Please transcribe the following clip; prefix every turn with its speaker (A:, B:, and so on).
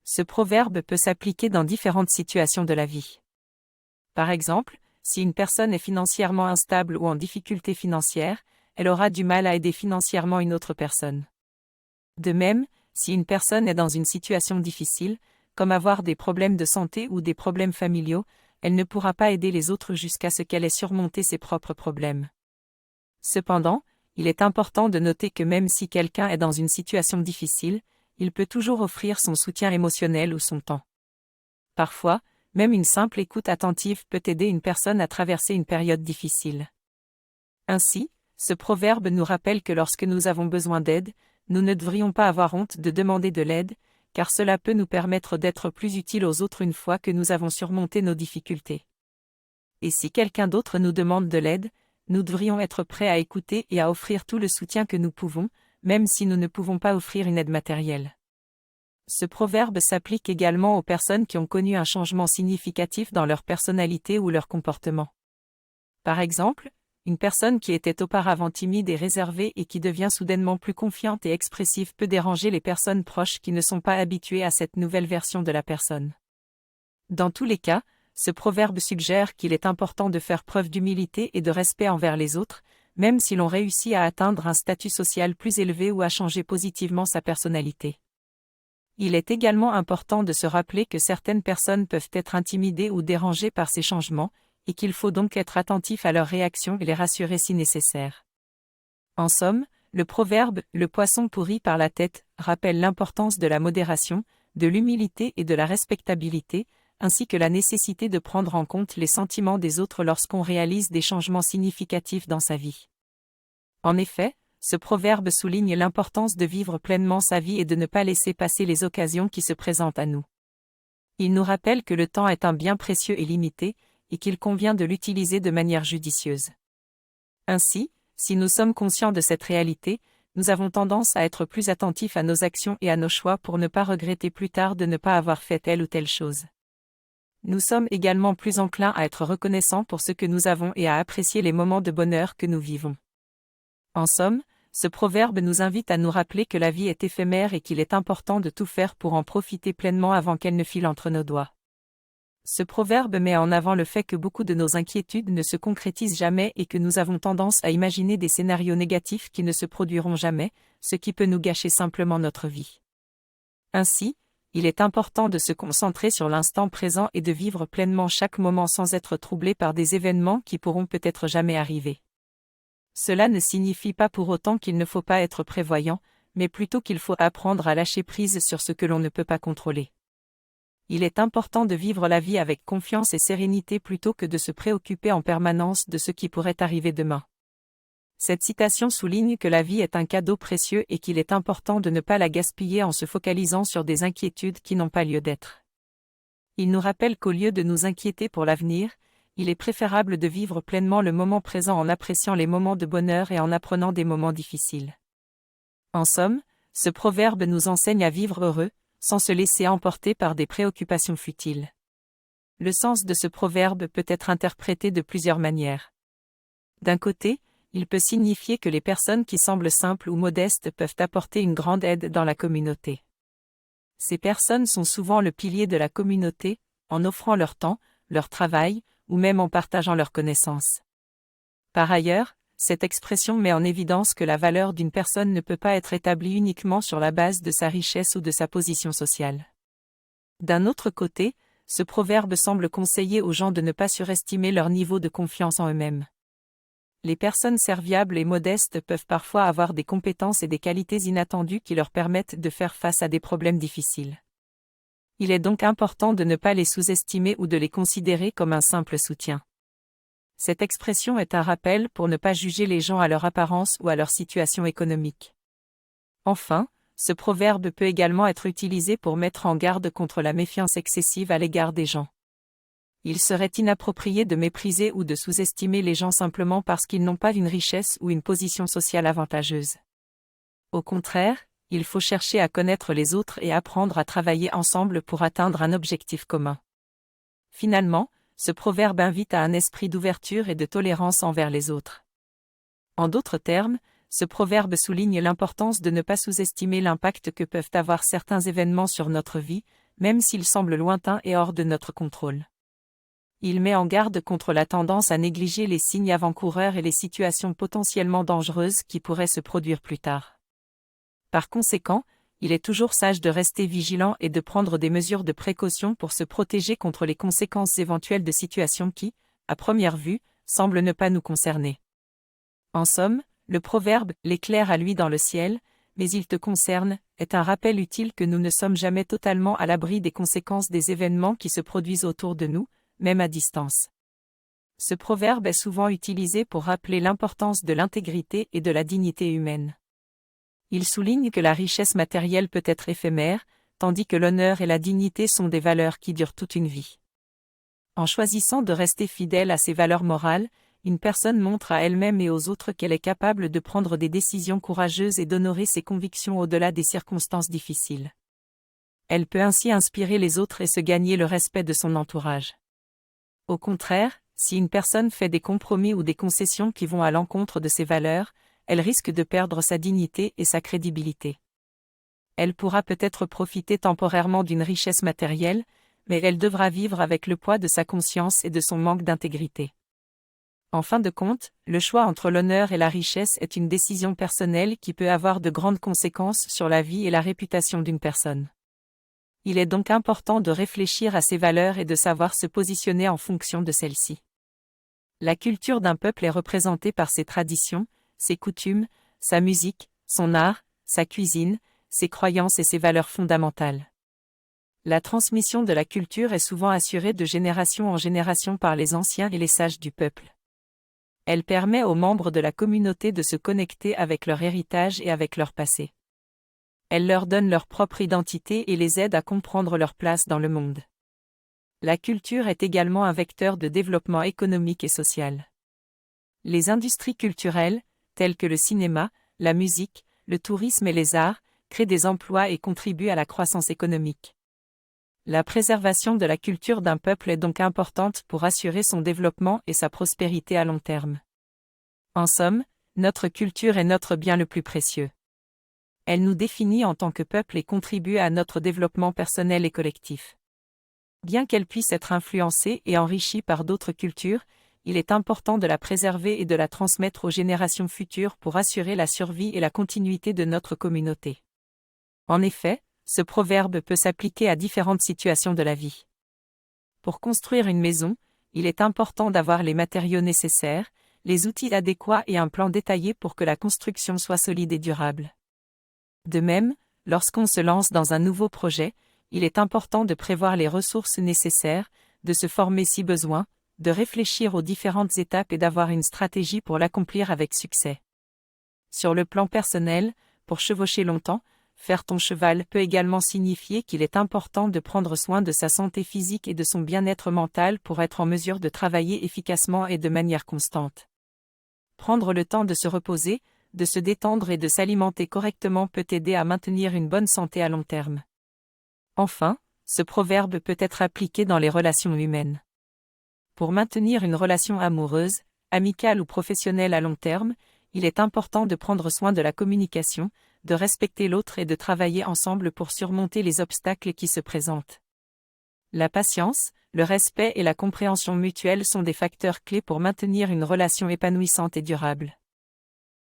A: Ce proverbe peut s'appliquer dans différentes situations de la vie. Par exemple, si une personne est financièrement instable ou en difficulté financière, elle aura du mal à aider financièrement une autre personne. De même, si une personne est dans une situation difficile, comme avoir des problèmes de santé ou des problèmes familiaux, elle ne pourra pas aider les autres jusqu'à ce qu'elle ait surmonté ses propres problèmes. Cependant, il est important de noter que même si quelqu'un est dans une situation difficile, il peut toujours offrir son soutien émotionnel ou son temps. Parfois, même une simple écoute attentive peut aider une personne à traverser une période difficile. Ainsi, ce proverbe nous rappelle que lorsque nous avons besoin d'aide, nous ne devrions pas avoir honte de demander de l'aide, car cela peut nous permettre d'être plus utiles aux autres une fois que nous avons surmonté nos difficultés. Et si quelqu'un d'autre nous demande de l'aide, nous devrions être prêts à écouter et à offrir tout le soutien que nous pouvons, même si nous ne pouvons pas offrir une aide matérielle. Ce proverbe s'applique également aux personnes qui ont connu un changement significatif dans leur personnalité ou leur comportement. Par exemple, une personne qui était auparavant timide et réservée et qui devient soudainement plus confiante et expressive peut déranger les personnes proches qui ne sont pas habituées à cette nouvelle version de la personne. Dans tous les cas, ce proverbe suggère qu'il est important de faire preuve d'humilité et de respect envers les autres, même si l'on réussit à atteindre un statut social plus élevé ou à changer positivement sa personnalité. Il est également important de se rappeler que certaines personnes peuvent être intimidées ou dérangées par ces changements, et qu'il faut donc être attentif à leurs réactions et les rassurer si nécessaire. En somme, le proverbe « le poisson pourri par la tête » rappelle l'importance de la modération, de l'humilité et de la respectabilité, ainsi que la nécessité de prendre en compte les sentiments des autres lorsqu'on réalise des changements significatifs dans sa vie. En effet, ce proverbe souligne l'importance de vivre pleinement sa vie et de ne pas laisser passer les occasions qui se présentent à nous. Il nous rappelle que le temps est un bien précieux et limité, et qu'il convient de l'utiliser de manière judicieuse. Ainsi, si nous sommes conscients de cette réalité, nous avons tendance à être plus attentifs à nos actions et à nos choix pour ne pas regretter plus tard de ne pas avoir fait telle ou telle chose. Nous sommes également plus enclins à être reconnaissants pour ce que nous avons et à apprécier les moments de bonheur que nous vivons. En somme, ce proverbe nous invite à nous rappeler que la vie est éphémère et qu'il est important de tout faire pour en profiter pleinement avant qu'elle ne file entre nos doigts. Ce proverbe met en avant le fait que beaucoup de nos inquiétudes ne se concrétisent jamais et que nous avons tendance à imaginer des scénarios négatifs qui ne se produiront jamais, ce qui peut nous gâcher simplement notre vie. Ainsi, il est important de se concentrer sur l'instant présent et de vivre pleinement chaque moment sans être troublé par des événements qui pourront peut-être jamais arriver. Cela ne signifie pas pour autant qu'il ne faut pas être prévoyant, mais plutôt qu'il faut apprendre à lâcher prise sur ce que l'on ne peut pas contrôler. Il est important de vivre la vie avec confiance et sérénité plutôt que de se préoccuper en permanence de ce qui pourrait arriver demain. Cette citation souligne que la vie est un cadeau précieux et qu'il est important de ne pas la gaspiller en se focalisant sur des inquiétudes qui n'ont pas lieu d'être. Il nous rappelle qu'au lieu de nous inquiéter pour l'avenir, il est préférable de vivre pleinement le moment présent en appréciant les moments de bonheur et en apprenant des moments difficiles. En somme, ce proverbe nous enseigne à vivre heureux, sans se laisser emporter par des préoccupations futiles. Le sens de ce proverbe peut être interprété de plusieurs manières. D'un côté, il peut signifier que les personnes qui semblent simples ou modestes peuvent apporter une grande aide dans la communauté. Ces personnes sont souvent le pilier de la communauté, en offrant leur temps, leur travail, ou même en partageant leurs connaissances. Par ailleurs, cette expression met en évidence que la valeur d'une personne ne peut pas être établie uniquement sur la base de sa richesse ou de sa position sociale. D'un autre côté, ce proverbe semble conseiller aux gens de ne pas surestimer leur niveau de confiance en eux-mêmes. Les personnes serviables et modestes peuvent parfois avoir des compétences et des qualités inattendues qui leur permettent de faire face à des problèmes difficiles. Il est donc important de ne pas les sous-estimer ou de les considérer comme un simple soutien. Cette expression est un rappel pour ne pas juger les gens à leur apparence ou à leur situation économique. Enfin, ce proverbe peut également être utilisé pour mettre en garde contre la méfiance excessive à l'égard des gens. Il serait inapproprié de mépriser ou de sous-estimer les gens simplement parce qu'ils n'ont pas une richesse ou une position sociale avantageuse. Au contraire, il faut chercher à connaître les autres et apprendre à travailler ensemble pour atteindre un objectif commun. Finalement, ce proverbe invite à un esprit d'ouverture et de tolérance envers les autres. En d'autres termes, ce proverbe souligne l'importance de ne pas sous-estimer l'impact que peuvent avoir certains événements sur notre vie, même s'il semble lointain et hors de notre contrôle. Il met en garde contre la tendance à négliger les signes avant-coureurs et les situations potentiellement dangereuses qui pourraient se produire plus tard. Par conséquent, il est toujours sage de rester vigilant et de prendre des mesures de précaution pour se protéger contre les conséquences éventuelles de situations qui, à première vue, semblent ne pas nous concerner. En somme, le proverbe « l'éclair a lui dans le ciel, mais il te concerne » est un rappel utile que nous ne sommes jamais totalement à l'abri des conséquences des événements qui se produisent autour de nous, même à distance. Ce proverbe est souvent utilisé pour rappeler l'importance de l'intégrité et de la dignité humaine. Il souligne que la richesse matérielle peut être éphémère, tandis que l'honneur et la dignité sont des valeurs qui durent toute une vie. En choisissant de rester fidèle à ses valeurs morales, une personne montre à elle-même et aux autres qu'elle est capable de prendre des décisions courageuses et d'honorer ses convictions au-delà des circonstances difficiles. Elle peut ainsi inspirer les autres et se gagner le respect de son entourage. Au contraire, si une personne fait des compromis ou des concessions qui vont à l'encontre de ses valeurs, elle risque de perdre sa dignité et sa crédibilité. Elle pourra peut-être profiter temporairement d'une richesse matérielle, mais elle devra vivre avec le poids de sa conscience et de son manque d'intégrité. En fin de compte, le choix entre l'honneur et la richesse est une décision personnelle qui peut avoir de grandes conséquences sur la vie et la réputation d'une personne. Il est donc important de réfléchir à ses valeurs et de savoir se positionner en fonction de celles-ci. La culture d'un peuple est représentée par ses traditions, ses coutumes, sa musique, son art, sa cuisine, ses croyances et ses valeurs fondamentales. La transmission de la culture est souvent assurée de génération en génération par les anciens et les sages du peuple. Elle permet aux membres de la communauté de se connecter avec leur héritage et avec leur passé. Elle leur donne leur propre identité et les aide à comprendre leur place dans le monde. La culture est également un vecteur de développement économique et social. Les industries culturelles, telles que le cinéma, la musique, le tourisme et les arts, créent des emplois et contribuent à la croissance économique. La préservation de la culture d'un peuple est donc importante pour assurer son développement et sa prospérité à long terme. En somme, notre culture est notre bien le plus précieux. Elle nous définit en tant que peuple et contribue à notre développement personnel et collectif. Bien qu'elle puisse être influencée et enrichie par d'autres cultures, il est important de la préserver et de la transmettre aux générations futures pour assurer la survie et la continuité de notre communauté. En effet, ce proverbe peut s'appliquer à différentes situations de la vie. Pour construire une maison, il est important d'avoir les matériaux nécessaires, les outils adéquats et un plan détaillé pour que la construction soit solide et durable. De même, lorsqu'on se lance dans un nouveau projet, il est important de prévoir les ressources nécessaires, de se former si besoin, de réfléchir aux différentes étapes et d'avoir une stratégie pour l'accomplir avec succès. Sur le plan personnel, pour chevaucher longtemps, faire ton cheval peut également signifier qu'il est important de prendre soin de sa santé physique et de son bien-être mental pour être en mesure de travailler efficacement et de manière constante. Prendre le temps de se reposer, de se détendre et de s'alimenter correctement peut aider à maintenir une bonne santé à long terme. Enfin, ce proverbe peut être appliqué dans les relations humaines. Pour maintenir une relation amoureuse, amicale ou professionnelle à long terme, il est important de prendre soin de la communication, de respecter l'autre et de travailler ensemble pour surmonter les obstacles qui se présentent. La patience, le respect et la compréhension mutuelle sont des facteurs clés pour maintenir une relation épanouissante et durable.